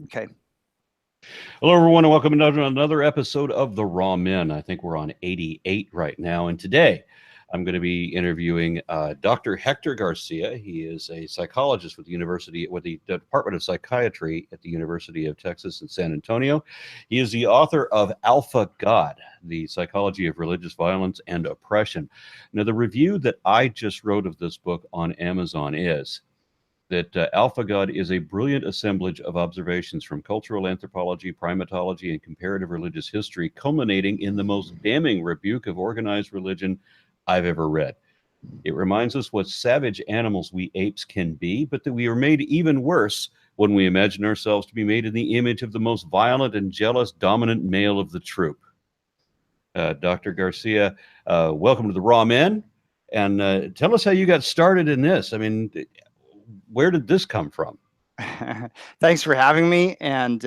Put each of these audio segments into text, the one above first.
Okay. Hello, everyone, and welcome to another episode of The Raw Men. I think we're on 88 right now, and today I'm going to be interviewing Dr. Hector Garcia. He is a psychologist with the Department of Psychiatry at the University of Texas in San Antonio. He is the author of Alpha God: The Psychology of Religious Violence and Oppression. Now, the review that I just wrote of this book on Amazon is that Alpha God is a brilliant assemblage of observations from cultural anthropology, primatology, and comparative religious history, culminating in the most damning rebuke of organized religion I've ever read. It reminds us what savage animals we apes can be, but that we are made even worse when we imagine ourselves to be made in the image of the most violent and jealous dominant male of the troop. Dr. Garcia, welcome to the Raw Men. And tell us how you got started in this. I mean, where did this come from? Thanks for having me. And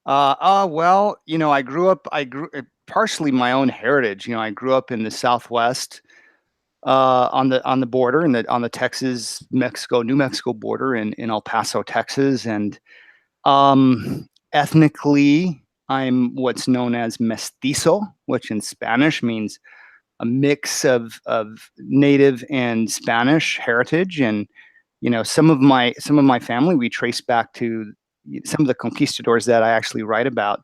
well, I grew partially my own heritage. I grew up in the Southwest, on the border, on the Texas, Mexico, New Mexico border in El Paso, Texas, and ethnically, I'm what's known as mestizo, which in Spanish means a mix of native and Spanish heritage. And some of my family we trace back to some of the conquistadors that I actually write about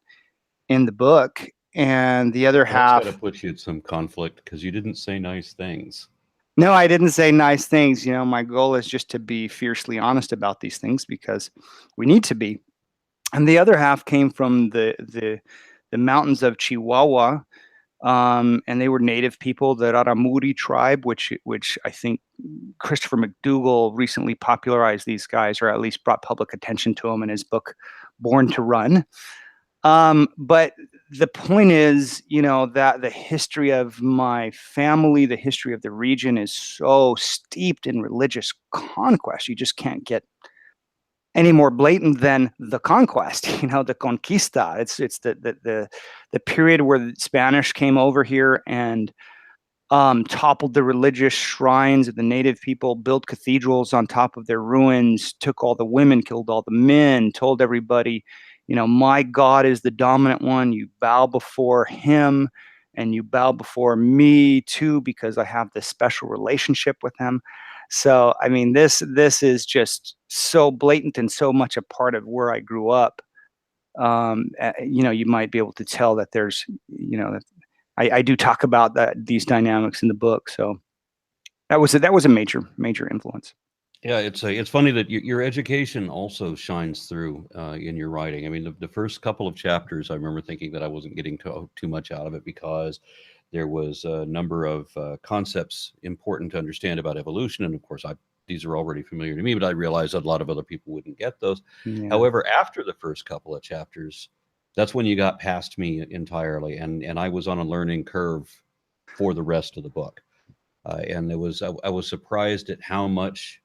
in the book, and the other Well, that's got to half. put you at some conflict because you didn't say nice things. No, I didn't say nice things. My goal is just to be fiercely honest about these things because we need to be. And the other half came from the mountains of Chihuahua, and they were native people, the Raramuri tribe, which I think Christopher McDougall recently popularized these guys, or at least brought public attention to them in his book Born to Run. But the point is, that the history of my family, the history of the region, is so steeped in religious conquest. You just can't get any more blatant than the conquest, the conquista. It's the period where the Spanish came over here and toppled the religious shrines of the native people, built cathedrals on top of their ruins, took all the women, killed all the men, told everybody, my God is the dominant one. You bow before him, and you bow before me too, because I have this special relationship with him. So, I mean, this is just so blatant and so much a part of where I grew up. You might be able to tell that there's, that I do talk about these dynamics in the book. So that was a major influence. Yeah, it's funny that your education also shines through in your writing. I mean, the first couple of chapters, I remember thinking that I wasn't getting too much out of it because there was a number of concepts important to understand about evolution, and of course, these are already familiar to me, but I realized that a lot of other people wouldn't get those. Yeah. However, after the first couple of chapters, that's when you got past me entirely, and I was on a learning curve for the rest of the book. And I was surprised at how much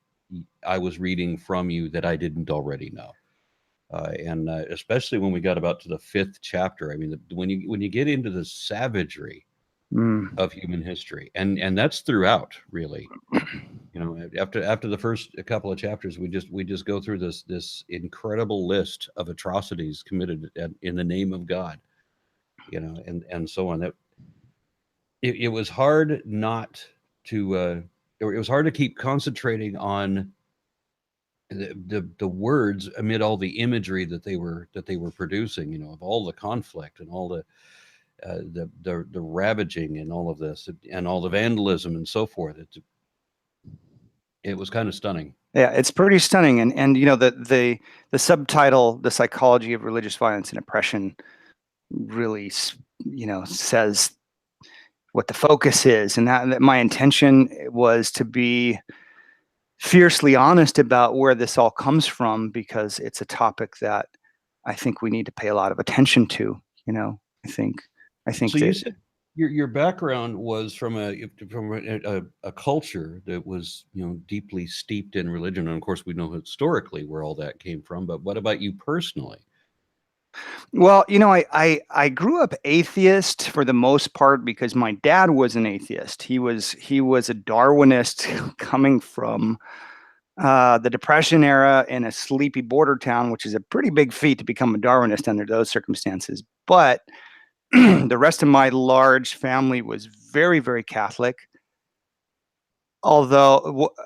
I was reading from you that I didn't already know. And especially when we got about to the fifth chapter, I mean, when you get into the savagery Mm. of human history, and that's throughout, really. After the first couple of chapters, we just go through this incredible list of atrocities committed in the name of God, and so on. That it was hard not to. It was hard to keep concentrating on the words amid all the imagery that they were producing, of all the conflict and all the ravaging and all of this and all the vandalism and so forth. It was kind of stunning. Yeah, it's pretty stunning. And the subtitle, "The Psychology of Religious Violence and Oppression," really says what the focus is, and that my intention was to be fiercely honest about where this all comes from, because it's a topic that I think we need to pay a lot of attention to. I think I think So you that. said your background was from a culture that was deeply steeped in religion, and of course we know historically where all that came from. But what about you personally? Well, I grew up atheist for the most part because my dad was an atheist. He was a Darwinist coming from the Depression era in a sleepy border town, which is a pretty big feat to become a Darwinist under those circumstances. But the rest of my large family was very, very Catholic. Although,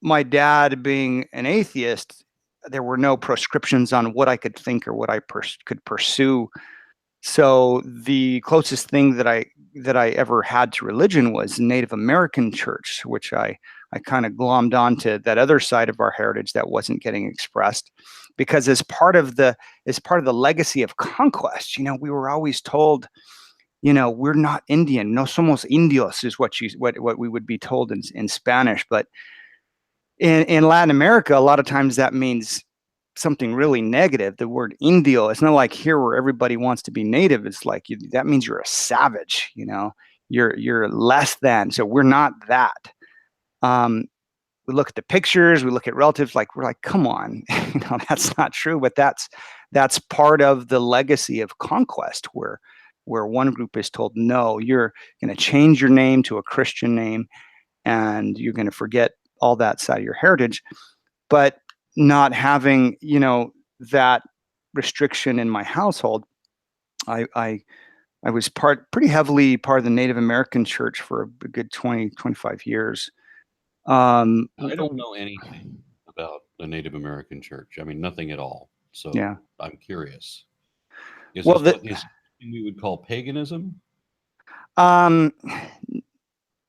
my dad being an atheist, there were no prescriptions on what I could think or what I could pursue. So the closest thing that I ever had to religion was Native American church, which I kind of glommed onto that other side of our heritage that wasn't getting expressed, because as part of the legacy of conquest, we were always told, we're not Indian. No somos indios is what we would be told in Spanish. But in Latin America, a lot of times that means something really negative. The word Indio, it's not like here where everybody wants to be native. It's like that means you're a savage, you're less than. So we're not that. We look at the pictures, we look at relatives, we're like, come on, that's not true. But that's part of the legacy of conquest, where one group is told, no, you're going to change your name to a Christian name, and you're going to forget all that side of your heritage. But not having, that restriction in my household, I was pretty heavily part of the Native American church for a good 20, 25 years. I don't know anything about the Native American church. I mean, nothing at all. So Yeah. I'm curious. Is Well, this what is we would call paganism? um,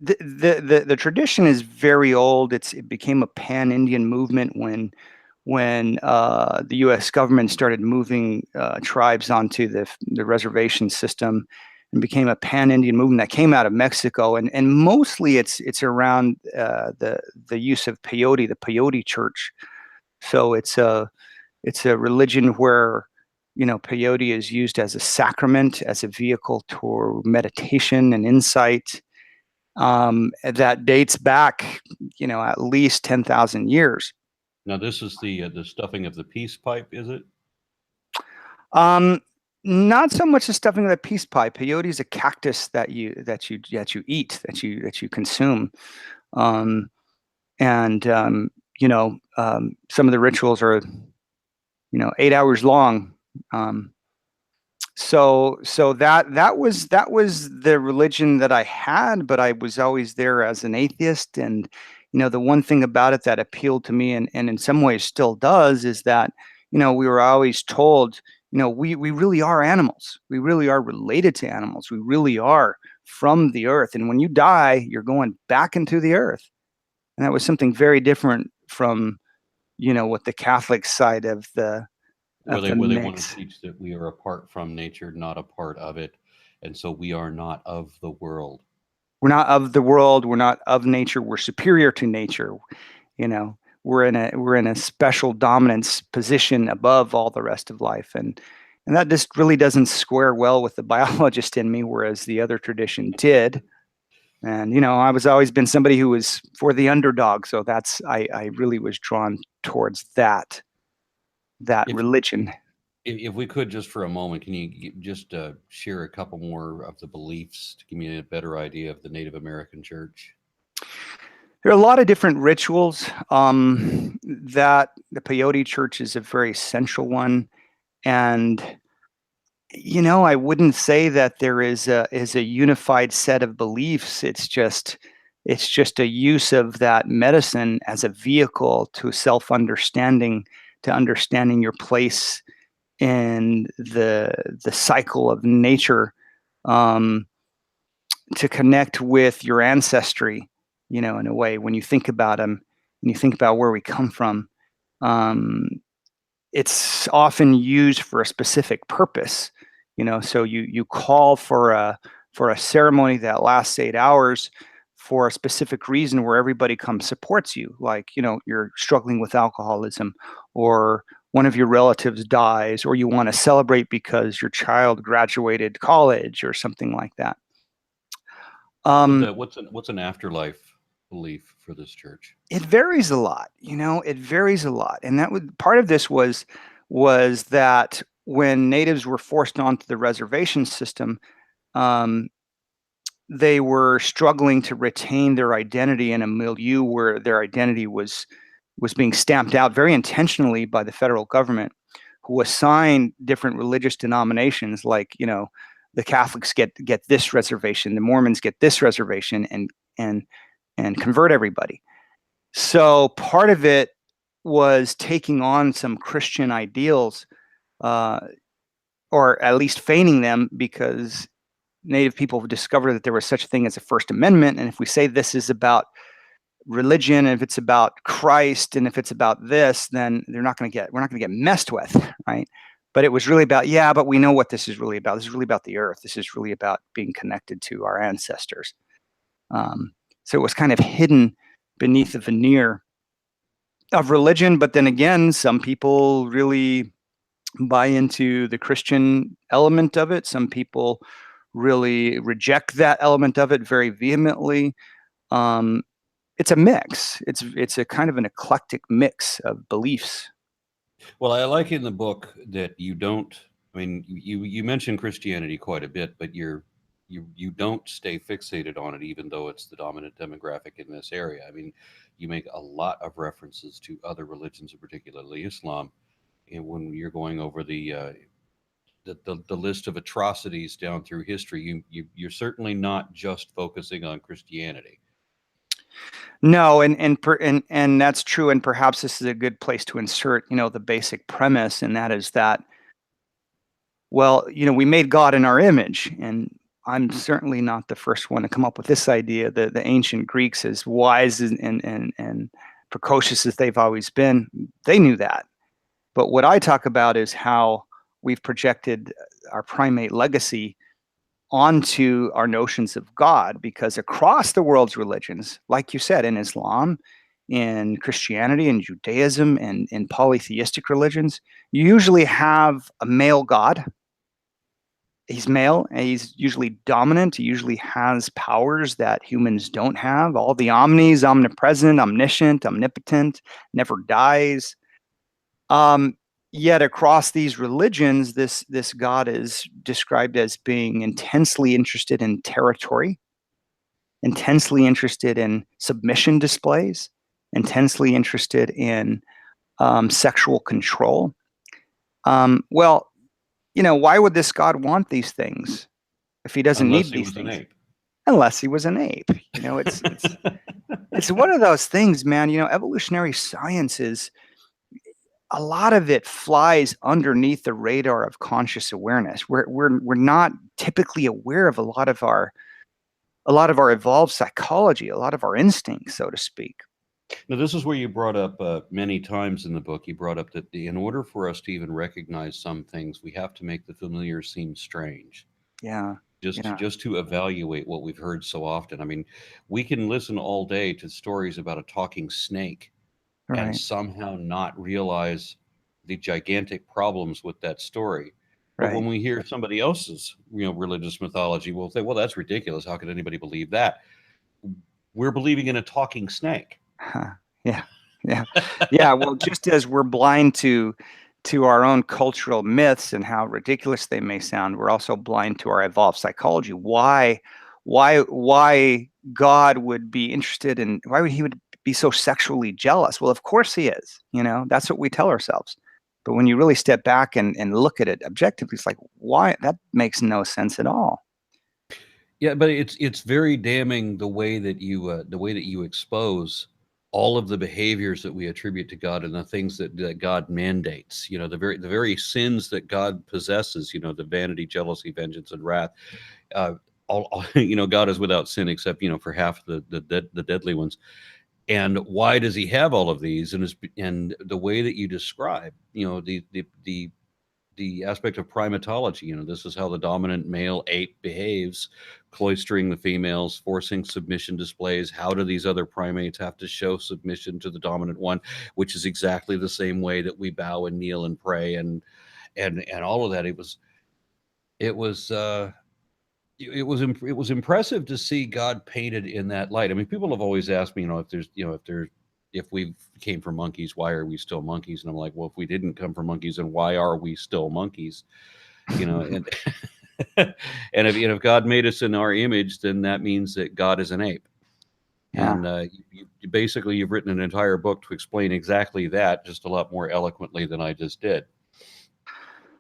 the tradition is very old. It became a pan-Indian movement when the U.S. government started moving tribes onto the reservation system, and became a pan-Indian movement that came out of Mexico, and mostly it's around the use of peyote, the peyote church. So it's a religion where peyote is used as a sacrament, as a vehicle toward meditation and insight. That dates back, at least 10,000 years. Now, this is the stuffing of the peace pipe, is it? Um, Not so much the stuffing of the peace pie. Peyote is a cactus that you eat, that you consume. Um, and some of the rituals are 8 hours long. So that was the religion that I had, but I was always there as an atheist. And the one thing about it that appealed to me, and in some ways still does, is that we were always told, we really are animals. We really are related to animals. We really are from the earth. And when you die, you're going back into the earth. And that was something very different from what the Catholic side of the Where they want to mix. teach that we are apart from nature, not a part of it, and so we are not of the world. We're not of the world. We're not of nature. We're superior to nature. We're in a special dominance position above all the rest of life, and that just really doesn't square well with the biologist in me, whereas the other tradition did. And I was always been somebody who was for the underdog, so I really was drawn towards that If religion. if we could just for a moment, can you just share a couple more of the beliefs to give me a better idea of the Native American church? There are a lot of different rituals. That the Peyote Church is a very central one, and I wouldn't say that there is a unified set of beliefs. It's just a use of that medicine as a vehicle to self-understanding, to understanding your place in the cycle of nature, um, to connect with your ancestry, in a way. When you think about them, when you think about where we come from, um, it's often used for a specific purpose. So you call for a ceremony that lasts 8 hours for a specific reason, where everybody comes supports you. Like, you're struggling with alcoholism, or one of your relatives dies, or you want to celebrate because your child graduated college or something like that. With Um, the what's an afterlife belief for this church? it varies a lot. It varies a lot, and part of this was that when natives were forced onto the reservation system, um, they were struggling to retain their identity in a milieu where their identity was being stamped out very intentionally by the federal government, who assigned different religious denominations, like, the Catholics get this reservation, the Mormons get this reservation, and and convert everybody. So part of it was taking on some Christian ideals, uh, or at least feigning them, because Native people discovered that there was such a thing as a First Amendment, and if we say this is about religion, and if it's about Christ, and if it's about this, then we're not going to get messed with, right? But it was really about, yeah, but we know what this is really about. This is really about the earth. This is really about being connected to our ancestors. So it was kind of hidden beneath the veneer of religion. But then again, some people really buy into the Christian element of it. Some people really reject that element of it very vehemently. Um, it's a mix. It's a kind of an eclectic mix of beliefs. Well, I like in the book that you don't. I mean, you mention Christianity quite a bit, but you don't stay fixated on it, even though it's the dominant demographic in this area. I mean, you make a lot of references to other religions, particularly Islam, and when you're going over the list of atrocities down through history, you're certainly not just focusing on Christianity. No, and that's true. And perhaps this is a good place to insert, the basic premise, and that is that, well, we made God in our image, and I'm certainly not the first one to come up with this idea. The ancient Greeks, as wise and precocious as they've always been, they knew that. But what I talk about is how we've projected our primate legacy onto our notions of God, because across the world's religions, like you said, in Islam, in Christianity, in Judaism, and in polytheistic religions, you usually have a male God. He's male, and he's usually dominant. He usually has powers that humans don't have. All the omnis, omnipresent, omniscient, omnipotent, never dies. Um, Yet across these religions, this God is described as being intensely interested in territory, intensely interested in submission displays, intensely interested in sexual control. Well, why would this God want these things if he doesn't Unless need he these was an things? ape. Unless he was an ape. It's one of those things, man. Evolutionary science is, a lot of it flies underneath the radar of conscious awareness. We're not typically aware of a lot of our evolved psychology, a lot of our instincts, so to speak. Now, this is where you brought up many times in the book. You brought up that in order for us to even recognize some things, we have to make the familiar seem strange. Yeah, Just yeah, just to evaluate what we've heard so often. I mean, we can listen all day to stories about a talking snake and right, somehow not realize the gigantic problems with that story. But right. when we hear somebody else's, religious mythology, we'll say, "Well, that's ridiculous. How could anybody believe that?" We're believing in a talking snake. Huh. Yeah, yeah, yeah. Well, just as we're blind to our own cultural myths and how ridiculous they may sound, we're also blind to our evolved psychology. Why God would be interested in, why would he would be so sexually jealous? Well, of course he is. That's what we tell ourselves. But when you really step back and look at it objectively, it's like, why? That makes no sense at all. Yeah, but it's very damning the way that you expose all of the behaviors that we attribute to God and the things that God mandates. The very sins that God possesses. The vanity, jealousy, vengeance, and wrath. Uh, God is without sin except for half the deadly ones. And why does He have all of these? And the way that you describe, the aspect of primatology. This is how the dominant male ape behaves, cloistering the females, forcing submission displays. How do these other primates have to show submission to the dominant one, which is exactly the same way that we bow and kneel and pray and all of that. It was it was impressive to see God painted in that light. I mean, people have always asked me, if we came from monkeys, why are we still monkeys? And I'm like, well, if we didn't come from monkeys, then why are we still monkeys? And And if God made us in our image, then that means that God is an ape. Yeah. And basically, you've written an entire book to explain exactly that, just a lot more eloquently than I just did.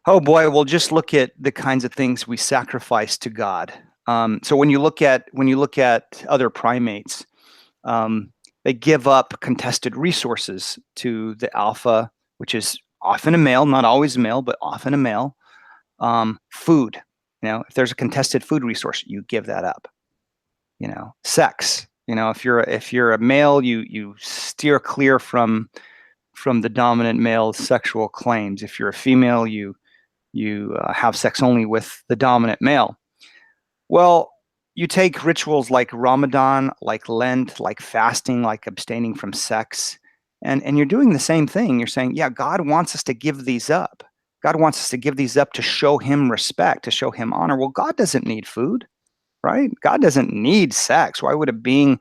Oh boy, well, just look at the kinds of things we sacrifice to God. So when you look at other primates, they give up contested resources to the alpha, which is often a male, not always a male, but often a male. Food, if there's a contested food resource, you give that up. Sex, if you're a male, you steer clear from the dominant male sexual claims. If you're a female, you have sex only with the dominant male. Well, you take rituals like Ramadan, like Lent, like fasting, like abstaining from sex, and you're doing the same thing. You're saying, yeah, God wants us to give these up. God wants us to give these up to show him respect, to show him honor. Well, God doesn't need food, right? God doesn't need sex. Why would a being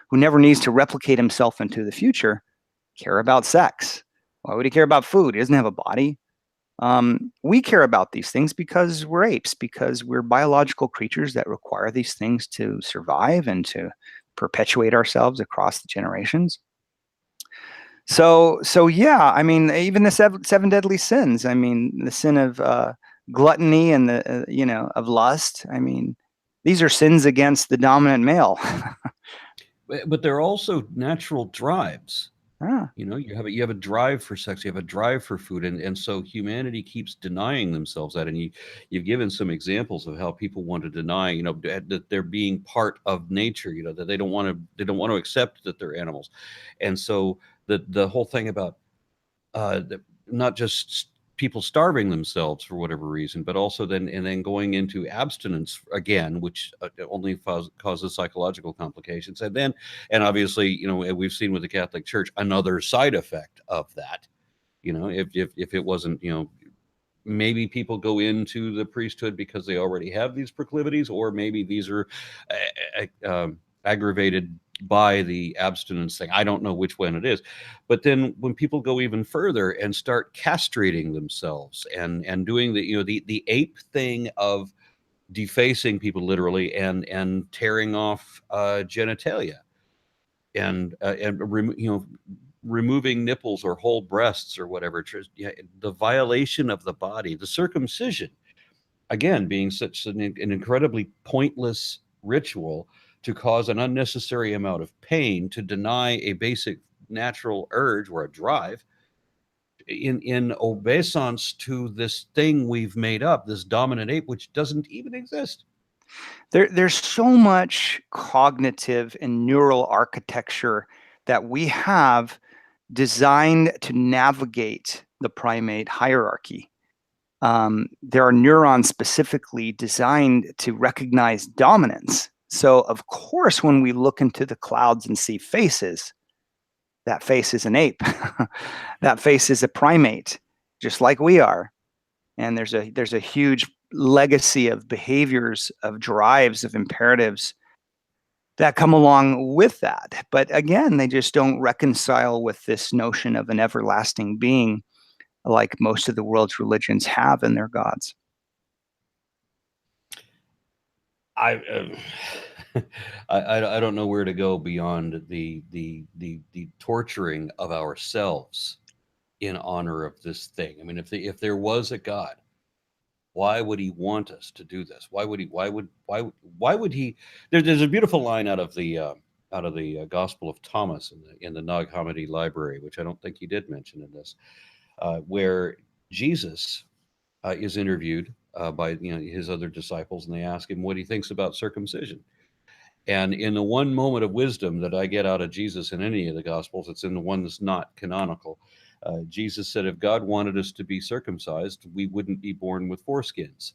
who never needs to replicate himself into the future care about sex? Why would he care about food? He doesn't have a body. We care about these things because we're apes, because we're biological creatures that require these things to survive and to perpetuate ourselves across the generations. So yeah, I mean, even the seven deadly sins. I mean, the sin of gluttony and the of lust. I mean, these are sins against the dominant male. But they're also natural drives. Ah, You have a drive for sex, you have a drive for food, and so humanity keeps denying themselves that. And you've given some examples of how people want to deny, that they're being part of nature, that they don't want to accept that they're animals. And so the whole thing about not just people starving themselves for whatever reason, but also then going into abstinence again, which only causes psychological complications. And obviously, we've seen with the Catholic Church another side effect of that. If it wasn't, maybe people go into the priesthood because they already have these proclivities, or maybe these are aggravated by the abstinence thing. I don't know which one it is. But then when people go even further and start castrating themselves and doing the ape thing of defacing people literally and tearing off genitalia and removing nipples or whole breasts or whatever, the violation of the body, the circumcision, again, being such an incredibly pointless ritual to cause an unnecessary amount of pain, to deny a basic natural urge or a drive in obeisance to this thing we've made up, this dominant ape, which doesn't even exist. there's so much cognitive and neural architecture that we have designed to navigate the primate hierarchy. There are neurons specifically designed to recognize dominance. So, of course, when we look into the clouds and see faces, that face is an ape. That face is a primate, just like we are. And there's a huge legacy of behaviors, of drives, of imperatives that come along with that. But again, they just don't reconcile with this notion of an everlasting being like most of the world's religions have in their gods. I, I don't know where to go beyond the torturing of ourselves in honor of this thing. I mean, if there was a God, why would he want us to do this? Why would he? Why would he? There's a beautiful line out of the Gospel of Thomas in the Nag Hammadi Library, which I don't think you did mention in this, where Jesus is interviewed by his other disciples, and they ask him what he thinks about circumcision. And in the one moment of wisdom that I get out of Jesus in any of the Gospels, it's in the one that's not canonical. Jesus said, if God wanted us to be circumcised, we wouldn't be born with foreskins.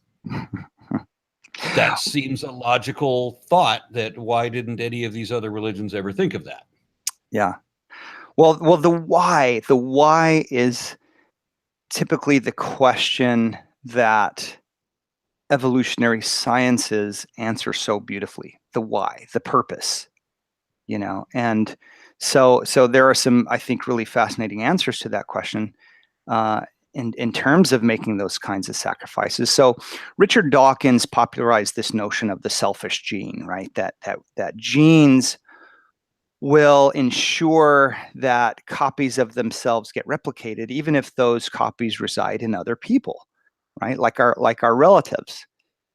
That seems a logical thought. That why didn't any of these other religions ever think of that? Yeah. Well, the why is typically the question that evolutionary sciences answer so beautifully. The why, the purpose, and so there are some, I think, really fascinating answers to that question. in terms of making those kinds of sacrifices. So Richard Dawkins popularized this notion of the selfish gene, right? That genes will ensure that copies of themselves get replicated, even if those copies reside in other people, right? Like our relatives.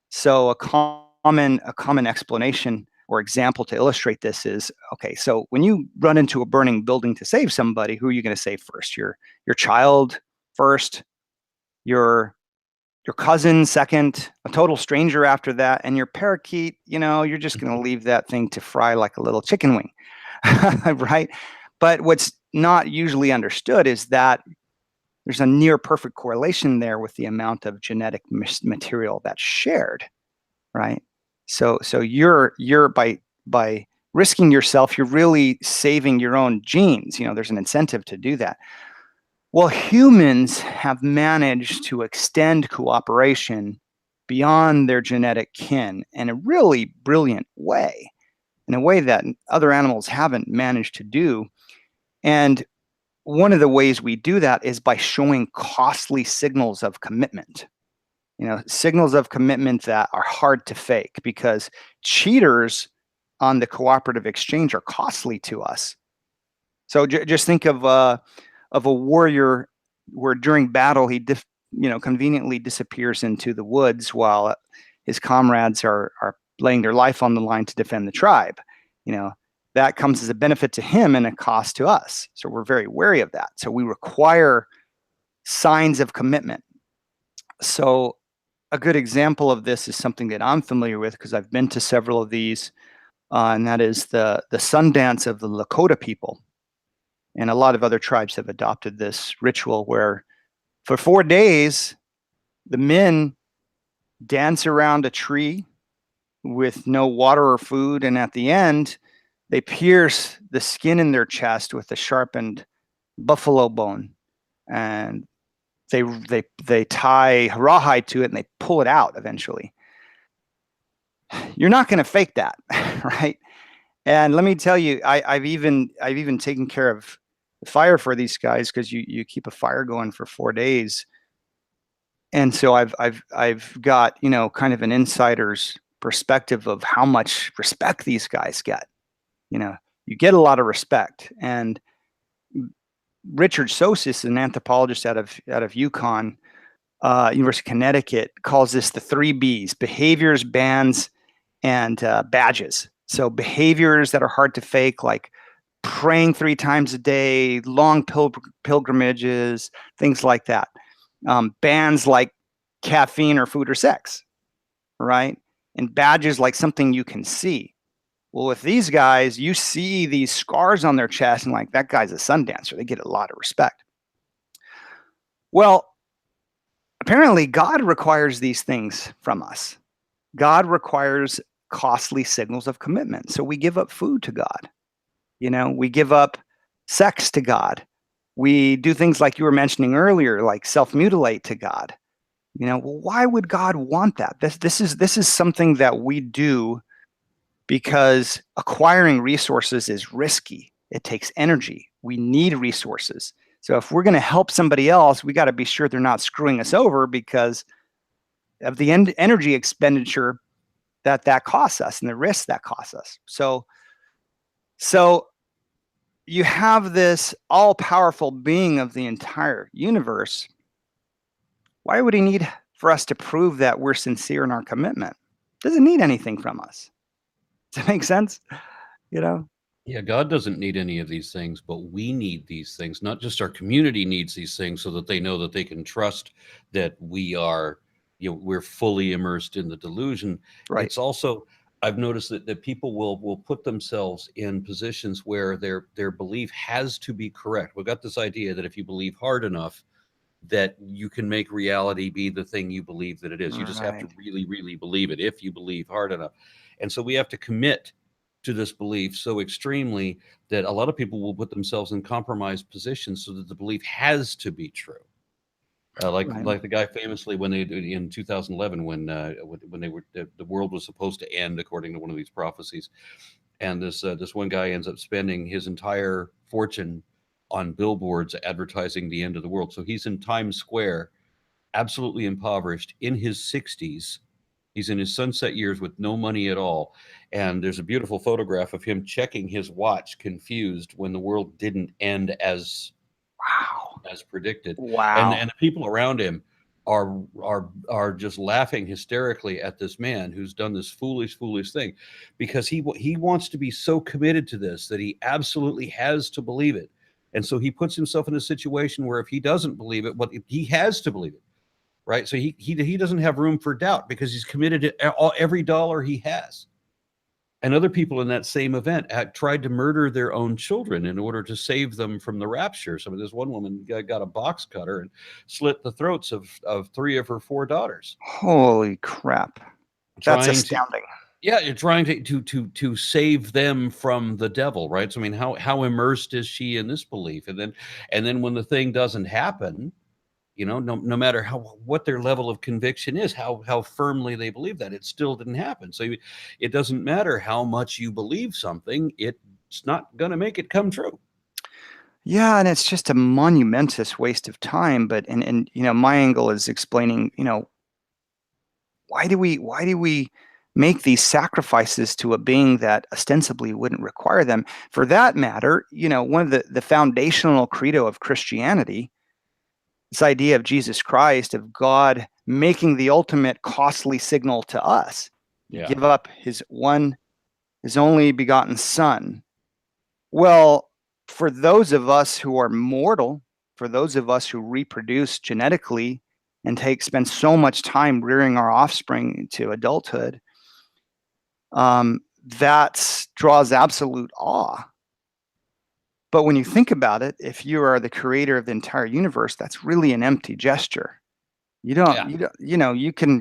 So a common explanation or example to illustrate this is, okay, so when you run into a burning building to save somebody, who are you going to save first? Your child first, your cousin second, a total stranger after that, and your parakeet, you're just going to leave that thing to fry like a little chicken wing, right? But what's not usually understood is that there's a near perfect correlation there with the amount of genetic material that's shared, right? So you're by risking yourself, you're really saving your own genes. There's an incentive to do that. Well, humans have managed to extend cooperation beyond their genetic kin in a really brilliant way, in a way that other animals haven't managed to do. And one of the ways we do that is by showing costly signals of commitment. Signals of commitment that are hard to fake, because cheaters on the cooperative exchange are costly to us. So just think of a warrior where during battle he conveniently disappears into the woods while his comrades are laying their life on the line to defend the tribe. That comes as a benefit to him and a cost to us. So we're very wary of that. So we require signs of commitment. So a good example of this is something that I'm familiar with because I've been to several of these, and that is the Sundance of the Lakota people. And a lot of other tribes have adopted this ritual where for 4 days, the men dance around a tree with no water or food. And at the end, they pierce the skin in their chest with a sharpened buffalo bone. And they tie rawhide to it and they pull it out eventually. You're not going to fake that, right? And let me tell you, I've even taken care of the fire for these guys, because you keep a fire going for 4 days, and so I've got kind of an insider's perspective of how much respect these guys get. You get a lot of respect, and Richard Sosis, an anthropologist out of UConn, University of Connecticut, calls this the 3 Bs: behaviors, bands, and badges. So behaviors that are hard to fake, like praying 3 times a day, long pilgrimages, things like that. Bands like caffeine or food or sex, right? And badges like something you can see. Well, with these guys, you see these scars on their chest and like, that guy's a sun dancer. They get a lot of respect. Well, apparently God requires these things from us. God requires costly signals of commitment. So we give up food to God. We give up sex to God. We do things like you were mentioning earlier, like self-mutilate to God. Well, why would God want that? This is something that we do because acquiring resources is risky. It takes energy. We need resources. So if we're going to help somebody else, we got to be sure they're not screwing us over because of the energy expenditure that costs us and the risk that costs us. So you have this all-powerful being of the entire universe. Why would he need for us to prove that we're sincere in our commitment? Doesn't need anything from us. Does that make sense? Yeah, God doesn't need any of these things, but we need these things. Not just our community needs these things so that they know that they can trust that we are, we're fully immersed in the delusion. Right. It's also, I've noticed that people will put themselves in positions where their belief has to be correct. We've got this idea that if you believe hard enough, that you can make reality be the thing you believe that it is. You just have to really, really believe it if you believe hard enough. And so we have to commit to this belief so extremely that a lot of people will put themselves in compromised positions so that the belief has to be true. Like the guy famously when they in 2011 when they were the world was supposed to end according to one of these prophecies, and this one guy ends up spending his entire fortune on billboards advertising the end of the world. So he's in Times Square, absolutely impoverished, in his 60s. He's in his sunset years with no money at all. And there's a beautiful photograph of him checking his watch, confused, when the world didn't end as predicted. And Wow. the people around him are just laughing hysterically at this man who's done this foolish thing, because he wants to be so committed to this that he absolutely has to believe it. And so he puts himself in a situation where if he doesn't believe it, what he has to believe it, right? So he doesn't have room for doubt because he's committed to every dollar he has. And other people in that same event had tried to murder their own children in order to save them from the rapture. So this one woman got a box cutter and slit the throats of 3 of her 4 daughters, Holy crap. That's trying to, astounding. yeah, you're trying to save them from the devil, right? So I mean, how immersed is she in this belief? And then when the thing doesn't happen, no matter what their level of conviction is, how firmly they believe that, it still didn't happen. So it doesn't matter how much you believe something, it's not going to make it come true. Yeah, and it's just a monumentous waste of time. But and my angle is explaining, why do we make these sacrifices to a being that ostensibly wouldn't require them? For that matter, one of the foundational credo of Christianity, this idea of Jesus Christ, of God making the ultimate costly signal to us. He Yeah. give up his only begotten son. Well, for those of us who are mortal, for those of us who reproduce genetically and spend so much time rearing our offspring to adulthood, that draws absolute awe. But when you think about it, if you are the creator of the entire universe, that's really an empty gesture. You don't, Yeah. you don't,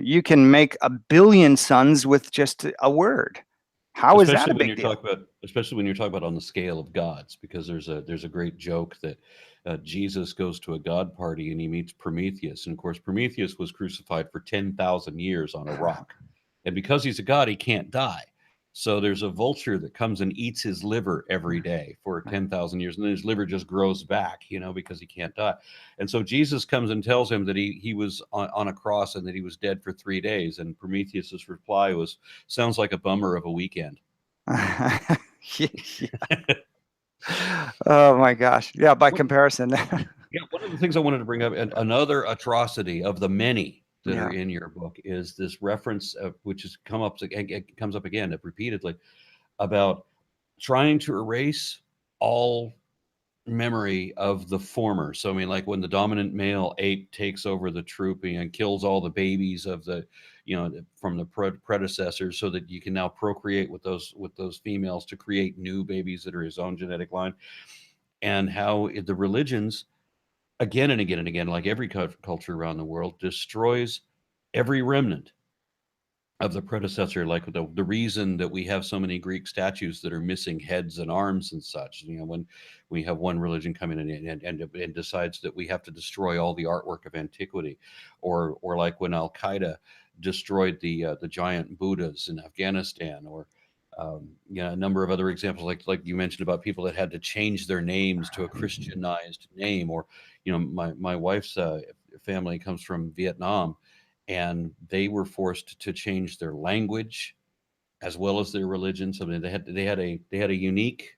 you can make a billion sons with just a word. How is that a big deal? Especially when you're talking about on the scale of gods, because there's a great joke that Jesus goes to a god party and he meets Prometheus, and of course Prometheus was crucified for 10,000 years on a rock, and because he's a god he can't die. So there's a vulture that comes and eats his liver every day for 10,000 years, and then his liver just grows back, because he can't die. And so Jesus comes and tells him that he was on a cross and that he was dead for 3 days. And Prometheus's reply was, "Sounds like a bummer of a weekend." Oh my gosh. Yeah, by comparison. Yeah, one of the things I wanted to bring up, and another atrocity of the many that are Yeah. in your book, is this reference, which has comes up again repeatedly, about trying to erase all memory of the former. So I mean, like when the dominant male ape takes over the troop and kills all the babies of from the predecessors, so that you can now procreate with those females to create new babies that are his own genetic line. And how the religions, again and again and again, like every culture around the world, destroys every remnant of the predecessor. Like the reason that we have so many Greek statues that are missing heads and arms and such, when we have one religion coming in and decides that we have to destroy all the artwork of antiquity, or like when Al Qaeda destroyed the giant Buddhas in Afghanistan, or a number of other examples, like you mentioned, about people that had to change their names to a Christianized name. Or my wife's family comes from Vietnam, and they were forced to change their language as well as their religion. So they had a unique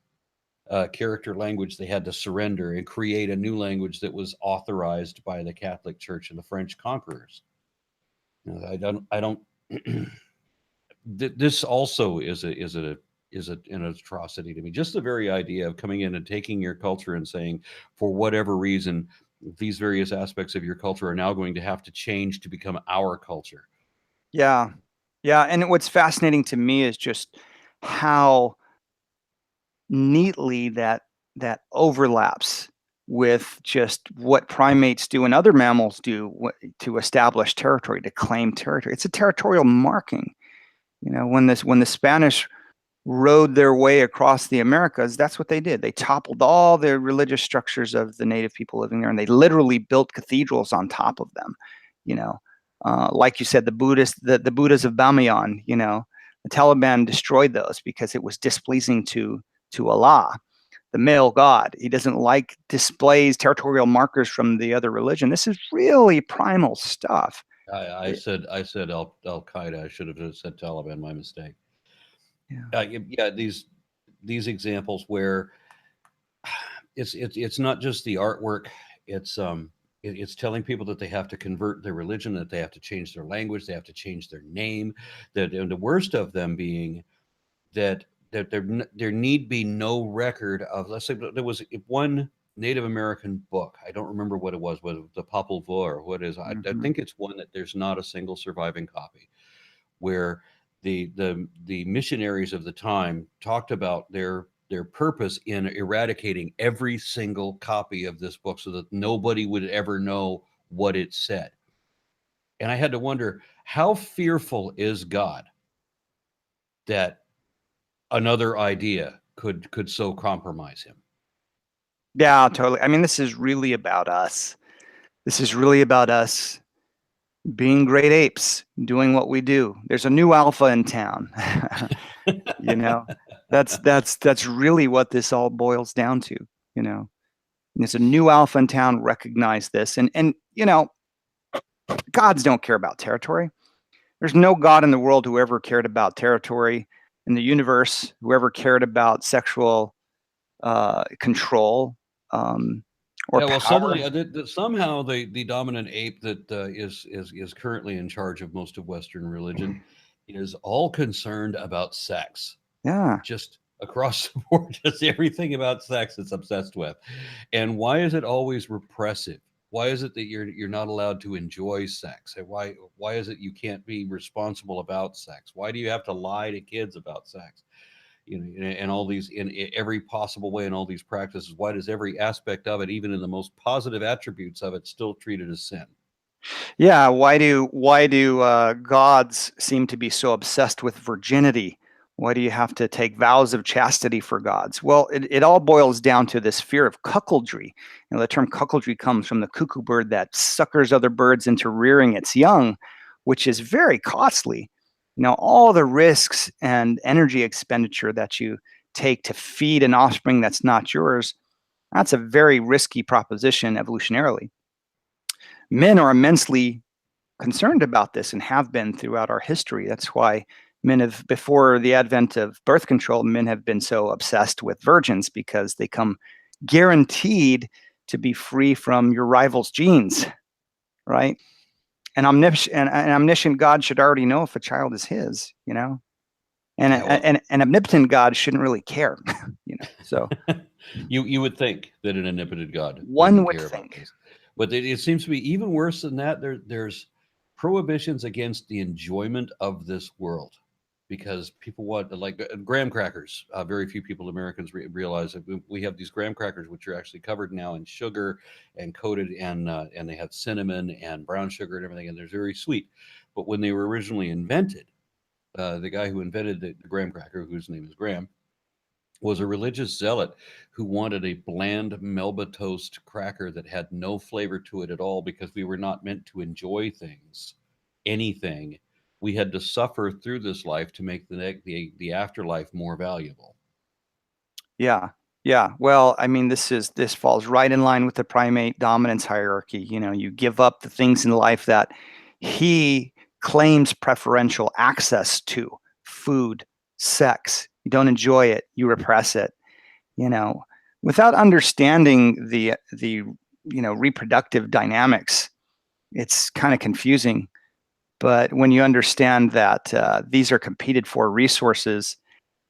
character language they had to surrender and create a new language that was authorized by the Catholic Church and the French conquerors. I don't. This also is an atrocity to me. Just the very idea of coming in and taking your culture and saying, for whatever reason, these various aspects of your culture are now going to have to change to become our culture. Yeah. Yeah. And what's fascinating to me is just how neatly that overlaps with just what primates do and other mammals do to establish territory, to claim territory. It's a territorial marking. When the Spanish rode their way across the Americas, that's what they did. They toppled all the religious structures of the native people living there, and they literally built cathedrals on top of them. Like you said, the Buddhas of Bamiyan. The Taliban destroyed those because it was displeasing to Allah. the male god. He doesn't like displays, territorial markers from the other religion. This is really primal stuff. I said Al Qaeda. I should have said Taliban. My mistake. Yeah. Yeah, these examples where it's not just the artwork. It's it's telling people that they have to convert their religion, that they have to change their language, they have to change their name. That, and the worst of them being that there need be no record of. Let's say there was one Native American book. I don't remember what it was, whether the Popol Vuh or what is. I Mm-hmm. think it's one that there's not a single surviving copy, where the missionaries of the time talked about their purpose in eradicating every single copy of this book so that nobody would ever know what it said. And I had to wonder, how fearful is God that another idea could so compromise him? Yeah, totally. I mean, this is really about us. This is really about us being great apes, doing what we do. There's a new alpha in town. You know, that's really what this all boils down to. You know, there's a new alpha in town. Recognize this, and gods don't care about territory. There's no god in the world who ever cared about territory in the universe, who ever cared about sexual control or Yeah, well, power. suddenly somehow the dominant ape that is currently in charge of most of Western religion is all concerned about sex. Yeah. Just across the board, just everything about sex it's obsessed with. And why is it always repressive? Why is it that you're not allowed to enjoy sex? And why is it you can't be responsible about sex? Why do you have to lie to kids about sex? You know, and all these in every possible way, in all these practices. Why does every aspect of it, even in the most positive attributes of it, still treated as sin? Yeah, why do gods seem to be so obsessed with virginity? Why do you have to take vows of chastity for gods? Well, it all boils down to this fear of cuckoldry. You know, the term cuckoldry comes from the cuckoo bird that suckers other birds into rearing its young, which is very costly. You know, all the risks and energy expenditure that you take to feed an offspring that's not yours, that's a very risky proposition evolutionarily. Men are immensely concerned about this and have been throughout our history. That's why men have, before the advent of birth control, men have been so obsessed with virgins because they come guaranteed to be free from your rival's genes, right? An omniscient God should already know if a child is his, you know, and Yeah, well, an omnipotent God shouldn't really care, you know. So you would think that an omnipotent God one wouldn't would care about think, this, but it seems to be even worse than that. There's prohibitions against the enjoyment of this world because people want like graham crackers. Very few people, Americans, realize that we have these graham crackers which are actually covered now in sugar and coated, and they have cinnamon and brown sugar and everything, and they're very sweet. But when they were originally invented, the guy who invented the graham cracker, whose name is Graham, was a religious zealot who wanted a bland Melba toast cracker that had no flavor to it at all because we were not meant to enjoy things, anything. We had to suffer through this life to make the afterlife more valuable. yeah, yeah. Well, I mean, this falls right in line with the primate dominance hierarchy. You know, you give up the things in life that he claims preferential access to: food, sex. You don't enjoy it, you repress it. You know, without understanding the reproductive dynamics, it's kind of confusing. But when you understand that these are competed for resources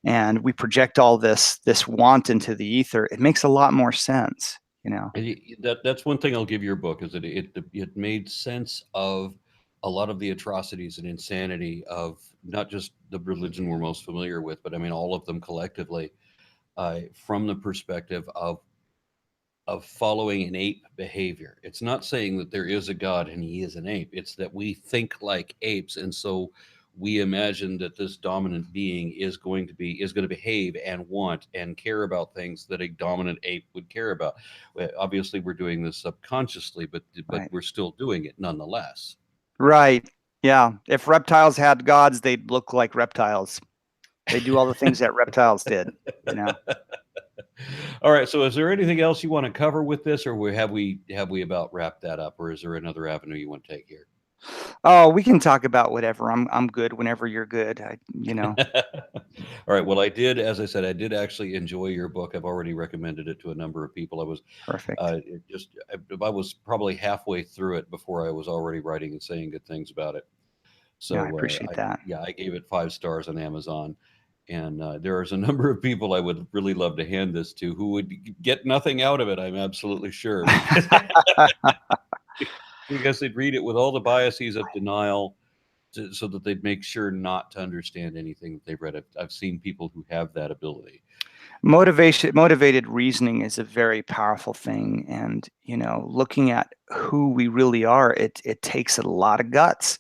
and we project all this want into the ether, it makes a lot more sense, you know. And that's one thing I'll give your book is that it made sense of a lot of the atrocities and insanity of not just the religion we're most familiar with, but I mean all of them collectively, from the perspective of following an ape behavior. It's not saying that there is a God and he is an ape. It's that we think like apes, and so we imagine that this dominant being is going to behave and want and care about things that a dominant ape would care about. Well, obviously, we're doing this subconsciously, but Right. we're still doing it nonetheless. Right. Yeah. If reptiles had gods, they'd look like reptiles. They do all the things that reptiles did, you know. All right. So, is there anything else you want to cover with this, or have we about wrapped that up, or is there another avenue you want to take here? Oh, we can talk about whatever. I'm good whenever you're good. All right. Well, I did, as I said, I did actually enjoy your book. I've already recommended it to a number of people. Perfect. I was probably halfway through it before I was already writing and saying good things about it. No, I So, appreciate that. yeah, I gave it 5 stars on Amazon. And there's a number of people I would really love to hand this to who would get nothing out of it. I'm absolutely sure because they'd read it with all the biases of denial, so that they'd make sure not to understand anything that they've read. I've seen people who have that ability. Motivated reasoning is a very powerful thing, and looking at who we really are, it takes a lot of guts.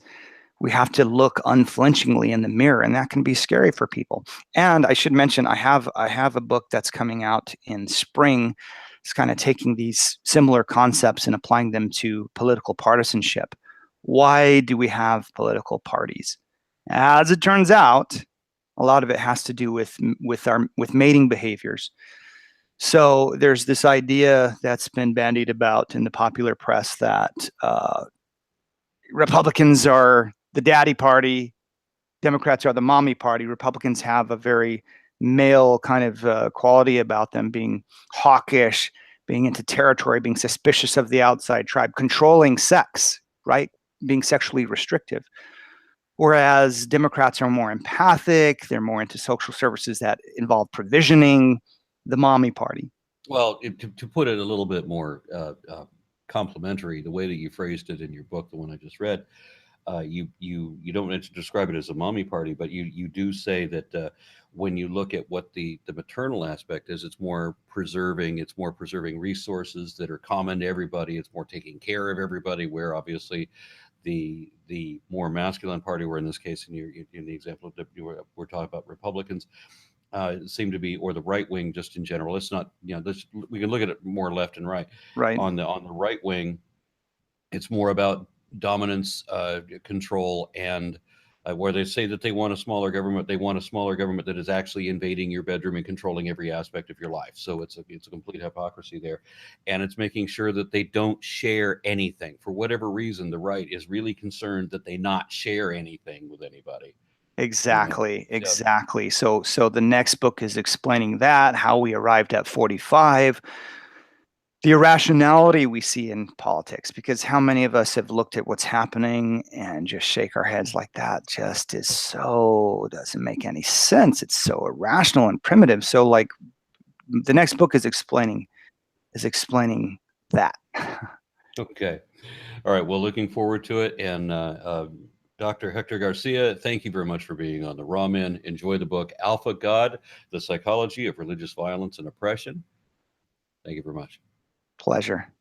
We have to look unflinchingly in the mirror, and that can be scary for people. And I should mention, I have a book that's coming out in spring. It's kind of taking these similar concepts and applying them to political partisanship. Why do we have political parties? As it turns out, a lot of it has to do with mating behaviors. So there's this idea that's been bandied about in the popular press that Republicans are the daddy party, Democrats are the mommy party. Republicans have a very male kind of quality about them, being hawkish, being into territory, being suspicious of the outside tribe, controlling sex, right? Being sexually restrictive. Whereas Democrats are more empathic, they're more into social services that involve provisioning, the mommy party. Well, to put it a little bit more complimentary, the way that you phrased it in your book, the one I just read, you don't want to describe it as a mommy party, but you do say that when you look at what the maternal aspect is, it's more preserving resources that are common to everybody. It's more taking care of everybody. Where obviously the more masculine party, or in this case, in the example that we're talking about, Republicans seem to be, or the right wing, just in general. It's not, we can look at it more left and right. Right. On the right wing, it's more about dominance, control, and where they say that they want a smaller government, they want a smaller government that is actually invading your bedroom and controlling every aspect of your life. So it's a complete hypocrisy there, and it's making sure that they don't share anything. For whatever reason, the right is really concerned that they not share anything with anybody. Exactly, Yeah. exactly. So the next book is explaining that, how we arrived at 45, the irrationality we see in politics, because how many of us have looked at what's happening and just shake our heads like that just is so doesn't make any sense. It's so irrational and primitive. So like the next book is explaining that. Okay. All right. Well, looking forward to it. And Dr. Hector Garcia, thank you very much for being on the Raw Men. Enjoy the book, Alpha God, The Psychology of Religious Violence and Oppression. Thank you very much. Pleasure.